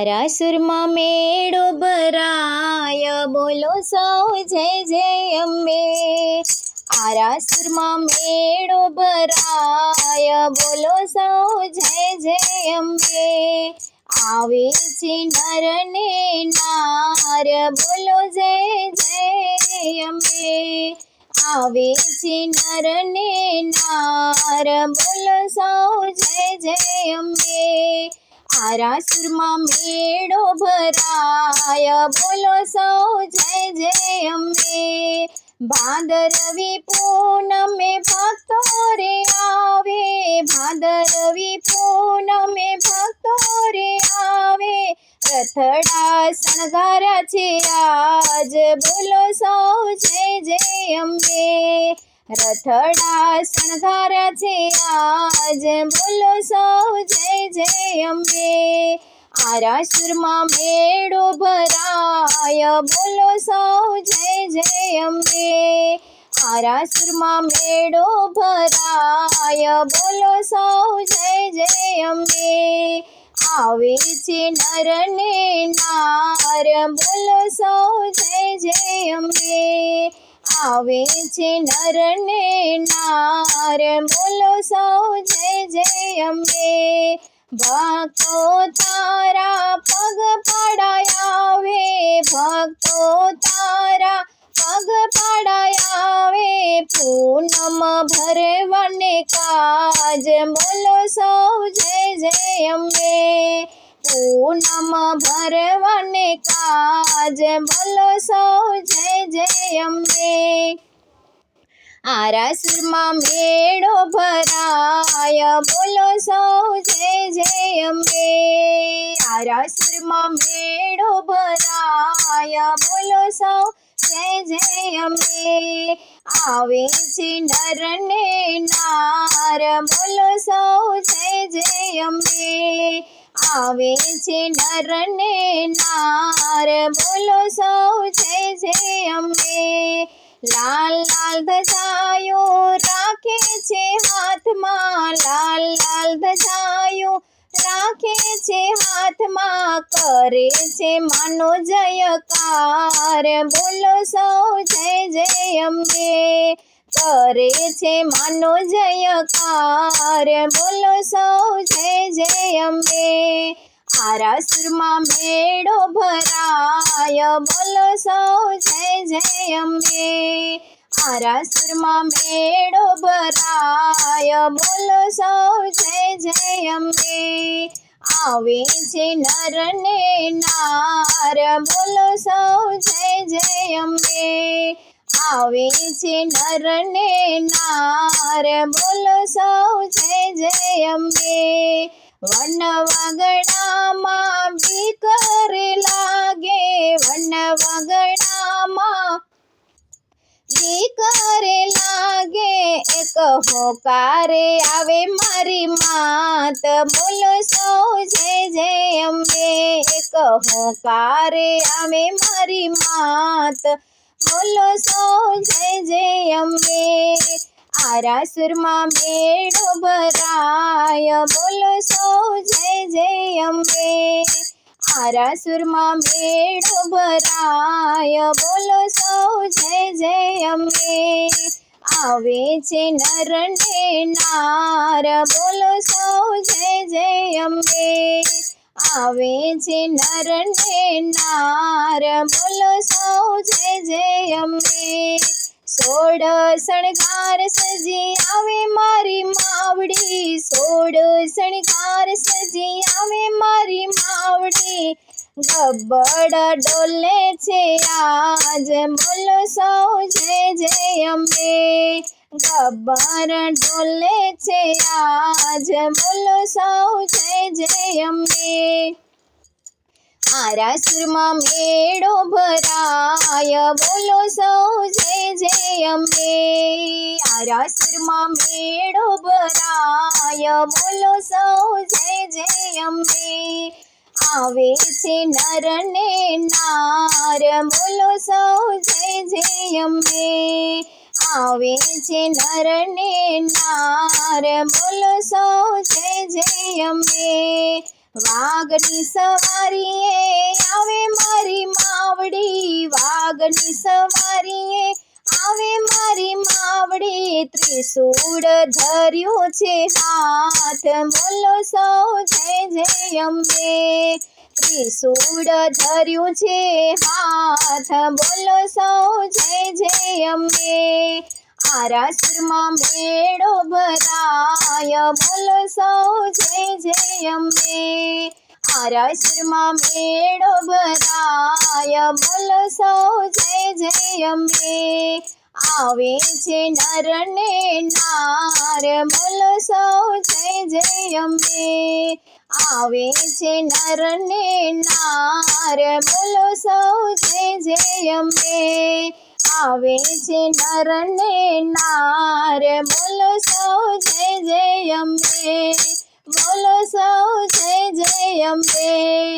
આરાસુરમાં મેળો ભરાય, બોલો સૌ જય જય અંબે. આરાસુરમાં મેળો ભરાય, બોલો સૌ જય જય અંબે. આવે છે નર ને નાર, બોલો જય જય અંબે. આવે છે નર ને નાર, બોલો સૌ જય જય અંબે. આરાસુરમાં મેળો ભરાય, બોલો સૌ જય જય અંબે. ભાદરવી પૂનમે ભક્તો રે આવે, ભાદરવી પૂનમે ભક્તો રે આવે. રથડા શણગાર્યા છે આજ, બોલો સૌ જય જય અંબે. રથડા શણગાર્યા છે આજ, બોલો સૌ જય જય અંબે. આરાસુરમાં મેળો ભરાય, બોલો સૌ જય જય અંબે. આરાસુરમાં મેળો ભરાય, બોલો સૌ જય જય અંબે. આવે છે નર ને નાર, બોલો સૌ જય જય અંબે. આવે છે નર ને નાર, બોલો સૌ જય જય અંબે. ભક્તો તારા પગ પડાય આવે, ભક્તો તારા પગ પડાય આવે. પૂનમ ભરવાને કાજ, બોલો સૌ જય જય અંબે. પૂનમ ભરવાને કાજ, બોલો સૌ જય જય અંબે. આરાસુરમાં મેળો ભરાય, બોલો સૌ જય જય અંબે. આરાસુરમાં મેળો ભરાય, બોલો સૌ જય જય અંબે. આવે છે નર ને નાર, બોલો સૌ જય જય અંબે. આવે છે નર ને નાર, બોલો સૌ જય જય અંબે. લાલ લાલ ધજાયો રાખે છે હાથમાં, લાલ લાલ ધજાયો રાખે છે હાથમાં. કરે છે માનો જયકાર, બોલો સૌ જય જય અંબે. કરે છે માનો જયકાર, બોલો સૌ જય જય અંબે. આરાસુરમાં મેળો ભરાય, બોલો સૌ જય જય અંબે. આરાસુરમાં મેળો ભરાય, બોલો સૌ જય જય અંબે. આવે છે નર ને નાર, બોલો સૌ જય જય અંબે. આવે છે નર ને નાર, બોલો સૌ જય જય અંબે. વન વાગડામાં બીક રે લાગે, વન વાગડામાં બીક રે લાગે. એક હોકારે આવે મારી માત, બોલો સૌ જય જય અંબે. એક હોકારે આવે મારી માત, બોલો સૌ જય જય અંબે. આરાસુરમાં મેળો ભરાય, બોલો સૌ જય જય અંબે. આરાસુરમાં મેળો ભરાય, બોલો સૌ જય જય અંબે. આવે છે નર ને નાર, બોલો સૌ જય જય અંબે. આવે છે નર ને નાર, બોલો સૌ જય જય અંબે. સોળ શણગાર સજી આવે મારી માવડી, સોળ શણગાર સજી આવે મારી માવડી. ગબ્બડ ડોલે છે આજ, બોલો સૌ જય જય અંબે. ગબ્બર ડોલે છે આજ, બોલો સૌ જય જય અંબે. આરાસુરમાં મેળો ભરાય, બોલો સૌ જય જય અંબે. આરાસુરમાં મેળો ભરાય, બોલો સૌ જય જય અંબે. આવે છે નર ને નાર, બોલો સૌ જય જય અંબે. આવે છે નર ને નાર, બોલો સૌ જય જય અંબે. વાઘની સવારીએ આવે મારી માવડી, વાઘની સવારીએ આવે મારી માવડી, ત્રિશૂળ ધર્યું છે હાથ, બોલો સૌ જય જય અંબે. ત્રિશૂળ ધર્યું છે હાથ, બોલો સૌ જય જય અંબે. આરાસુરમાં મેળો ભરાય, બોલો સૌ જય જય અંબે. આરાસુરમાં મેળો ભરાય, બોલો સૌ જય જય અંબે. આવે છે નર ને નાર, બોલો સૌ જય જય અંબે. આવે છે નર ને નાર, બોલો સૌ જય જય અંબે. આવે છે નર ને નાર, બોલો સૌ જય જય અંબે, બોલો સૌ જય જય અંબે.